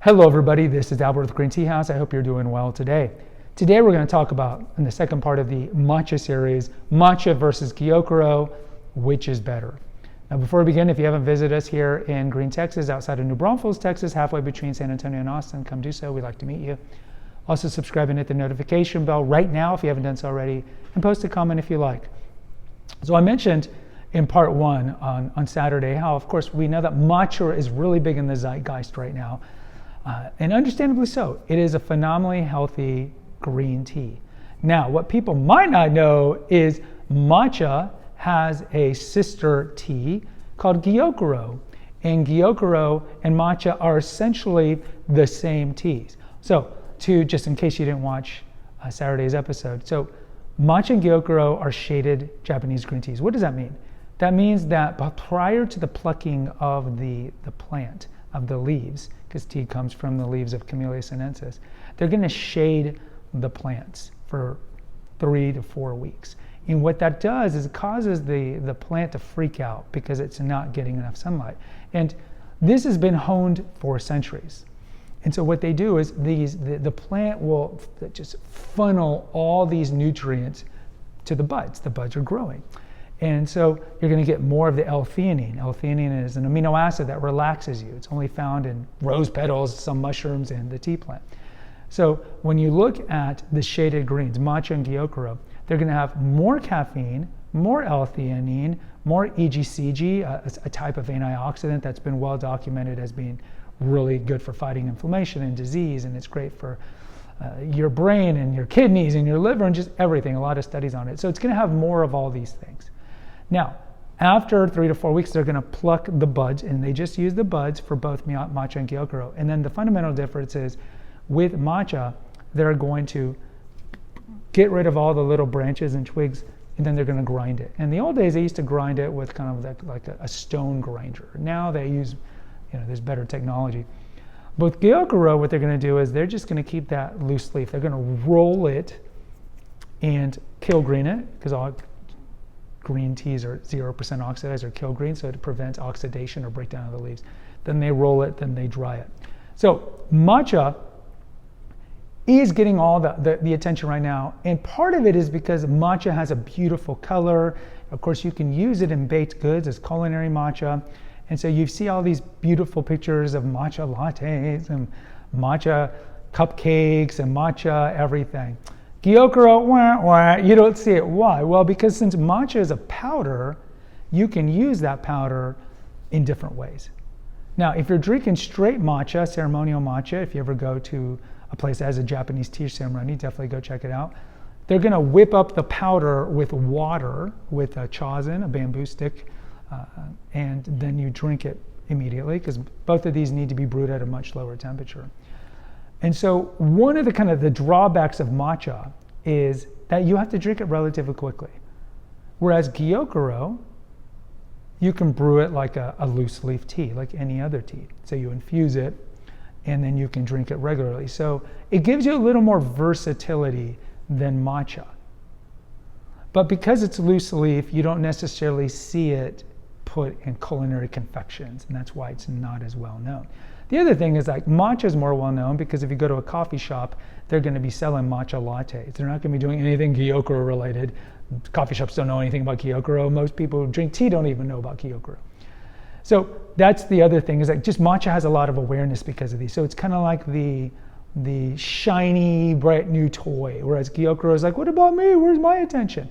Hello everybody, this is Albert with Green Tea House. I hope you're doing well today. Today we're going to talk about, in the second part of the Matcha series, Matcha versus Gyokuro, which is better. Now before we begin, if you haven't visited us here in Green, Texas, outside of New Braunfels, Texas, halfway between San Antonio and Austin, come do so. We'd like to meet you. Also subscribe and hit the notification bell right now if you haven't done so already, and post a comment if you like. So I mentioned in part one on Saturday how, of course, we know that matcha is really big in the zeitgeist right now. And understandably so. It is a phenomenally healthy green tea. Now, what people might not know is matcha has a sister tea called Gyokuro. And Gyokuro and matcha are essentially the same teas. So, just in case you didn't watch Saturday's episode. So, matcha and Gyokuro are shaded Japanese green teas. What does that mean? That means that prior to the plucking of the plant, of the leaves, because tea comes from the leaves of Camellia sinensis, they're going to shade the plants for 3 to 4 weeks. And what that does is it causes the plant to freak out because it's not getting enough sunlight. And this has been honed for centuries. And so what they do is the plant will just funnel all these nutrients to the buds. The buds are growing. And so you're going to get more of the L-theanine. L-theanine is an amino acid that relaxes you. It's only found in rose petals, some mushrooms, and the tea plant. So when you look at the shaded greens, matcha and Gyokuro, they're going to have more caffeine, more L-theanine, more EGCG, a type of antioxidant that's been well documented as being really good for fighting inflammation and disease, and it's great for your brain and your kidneys and your liver and just everything. A lot of studies on it. So it's going to have more of all these things. Now, after 3 to 4 weeks, they're going to pluck the buds, and they just use the buds for both matcha and Gyokuro. And then the fundamental difference is with matcha, they're going to get rid of all the little branches and twigs, and then they're going to grind it. In the old days, they used to grind it with kind of like a stone grinder. Now they use, there's better technology. But with Gyokuro, what they're going to do is they're just going to keep that loose leaf. They're going to roll it and kill green it, because all green teas are 0% oxidized or kill green, so it prevents oxidation or breakdown of the leaves. Then they roll it, then they dry it. So matcha is getting all the attention right now, and part of it is because matcha has a beautiful color. Of course, you can use it in baked goods as culinary matcha, and so you see all these beautiful pictures of matcha lattes and matcha cupcakes and matcha everything. Gyokuro, wah, wah, you don't see it. Why? Well, because since matcha is a powder, you can use that powder in different ways. Now, if you're drinking straight matcha, ceremonial matcha, if you ever go to a place that has a Japanese tea ceremony, definitely go check it out. They're going to whip up the powder with water, with a chazen, a bamboo stick, and then you drink it immediately, because both of these need to be brewed at a much lower temperature. And so one of the drawbacks of matcha is that you have to drink it relatively quickly. Whereas Gyokuro, you can brew it like a loose leaf tea, like any other tea. So you infuse it, and then you can drink it regularly. So it gives you a little more versatility than matcha. But because it's loose leaf, you don't necessarily see it put in culinary confections, and that's why it's not as well known. The other thing is matcha is more well known because if you go to a coffee shop, they're going to be selling matcha lattes. They're not going to be doing anything Gyokuro related. Coffee shops don't know anything about Gyokuro. Most people who drink tea don't even know about Gyokuro. So that's the other thing, is just matcha has a lot of awareness because of these. So it's kind of like the shiny, bright new toy, whereas Gyokuro is like, what about me? Where's my attention?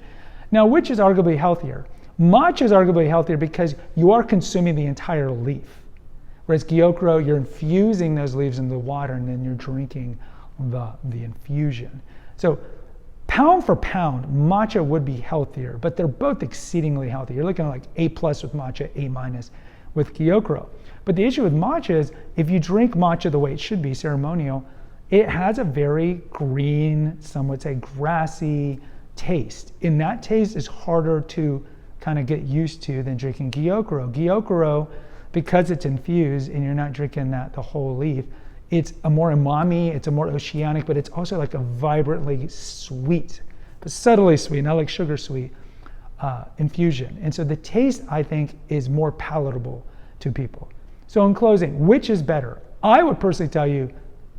Now, which is arguably healthier? Matcha is arguably healthier because you are consuming the entire leaf. Whereas Gyokuro, you're infusing those leaves into the water and then you're drinking the infusion. So pound for pound, matcha would be healthier, but they're both exceedingly healthy. You're looking at like A+ with matcha, A- with Gyokuro. But the issue with matcha is if you drink matcha the way it should be, ceremonial, it has a very green, some would say grassy taste. And that taste is harder to kind of get used to than drinking Gyokuro. Gyokuro, because it's infused and you're not drinking the whole leaf, it's a more umami, it's a more oceanic, but it's also like a vibrantly sweet, but subtly sweet, not like sugar sweet, infusion. And so the taste, I think, is more palatable to people. So in closing, which is better? I would personally tell you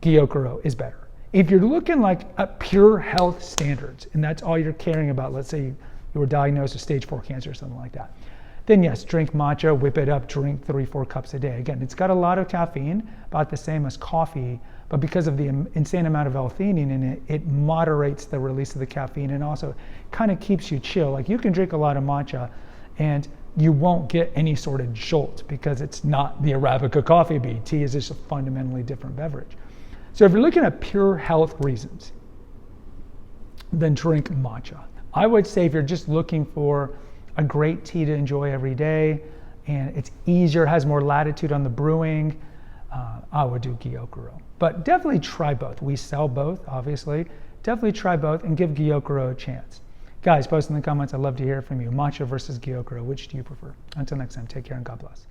Gyokuro is better. If you're looking like at pure health standards, and that's all you're caring about, let's say you were diagnosed with stage 4 cancer or something like that, then yes, drink matcha, whip it up, drink 3-4 cups a day. Again, it's got a lot of caffeine, about the same as coffee, but because of the insane amount of L-theanine in it, it moderates the release of the caffeine and also kind of keeps you chill. Like you can drink a lot of matcha and you won't get any sort of jolt because it's not the Arabica coffee bean. Tea is just a fundamentally different beverage. So if you're looking at pure health reasons, then drink matcha. I would say if you're just looking for a great tea to enjoy every day, and it's easier, has more latitude on the brewing, I would do Gyokuro. But definitely try both. We sell both, obviously. Definitely try both and give Gyokuro a chance. Guys, post in the comments. I'd love to hear from you. Matcha versus Gyokuro, which do you prefer? Until next time, take care and God bless.